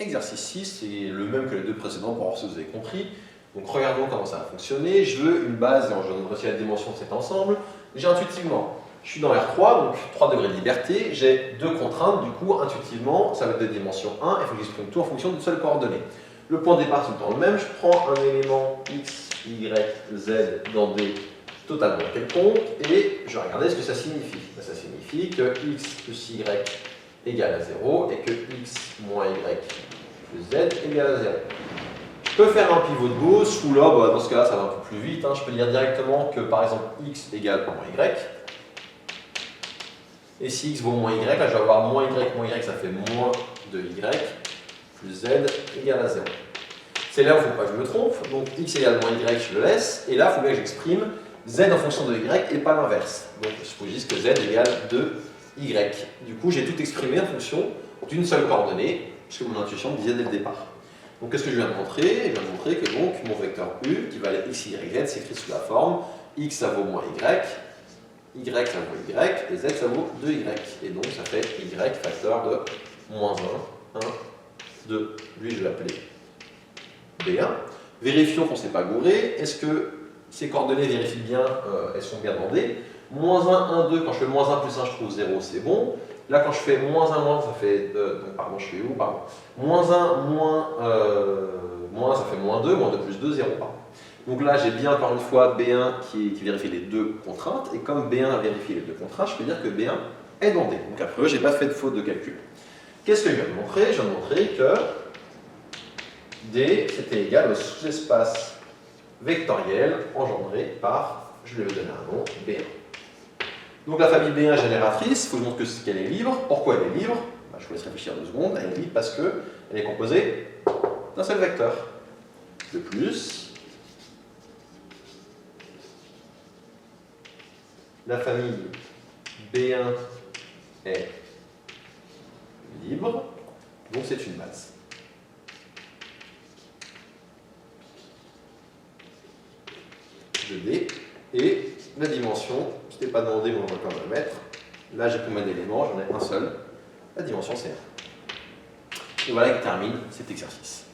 Exercice 6, c'est le même que les deux précédents pour voir si vous avez compris. Donc regardons comment ça va fonctionner. Je veux une base et je donnerai aussi la dimension de cet ensemble. J'ai intuitivement, je suis dans R3, donc 3 degrés de liberté. J'ai deux contraintes, du coup, intuitivement, ça va être de dimension 1. Il faut que j'exprime tout en fonction d'une seule coordonnée. Le point de départ, c'est tout le temps le même. Je prends un élément x, y, z dans D totalement quelconque et je vais regarder ce que ça signifie. Ça signifie que x plus y égale à 0 et que x moins y plus z égale à 0. Je peux faire un pivot de Gauss ou là, dans ce cas-là, ça va un peu plus vite. Je peux dire directement que par exemple x égale moins y. Et si x vaut moins y, là je vais avoir moins y, ça fait moins 2y plus z égale à 0. C'est là où il ne faut pas que je me trompe. Donc x égale moins y, je le laisse. Et là, il faut bien que j'exprime z en fonction de y et pas l'inverse. Donc il faut juste que z égale 2y. Du coup, j'ai tout exprimé en fonction d'une seule coordonnée, puisque mon intuition me disait dès le départ. Donc qu'est-ce que je viens de montrer? Je viens de montrer que donc, mon vecteur u, qui va aller x, y, z, s'écrit sous la forme x ça vaut moins y ça vaut y, et z ça vaut 2y. Et donc ça fait y facteur de moins 1, 1, 2. Lui, je vais l'appeler B1. Vérifions qu'on ne s'est pas gouré. Est-ce que ces coordonnées vérifient bien, elles sont bien dans D? Moins 1, 1, 2, quand je fais moins 1 plus 1, je trouve 0, c'est bon. Là, quand je fais moins 1, moins, ça fait... donc, pardon, je suis où? Pardon. Moins 1, moins, ça fait moins 2, moins 2 plus 2, 0, pardon. Donc là, j'ai bien, encore une fois, B1 qui vérifie les deux contraintes. Et comme B1 a vérifié les deux contraintes, je peux dire que B1 est dans D. Donc après, je n'ai pas fait de faute de calcul. Qu'est-ce que je viens de montrer? Je viens de montrer que D, c'était égal au sous-espace vectoriel engendré par, je lui ai donné un nom, B1. Donc la famille B1 génératrice, il faut que je montre qu'elle est libre. Pourquoi elle est libre? Je vous laisse réfléchir 2 secondes. Elle est libre parce qu'elle est composée d'un seul vecteur. De plus, la famille B1 est libre, donc c'est une base. De D, et la dimension, je n'ai pas demandé, mais on va quand même le mettre. Là, j'ai combien d'éléments? J'en ai un seul. La dimension, c'est 1. Et voilà qui termine cet exercice.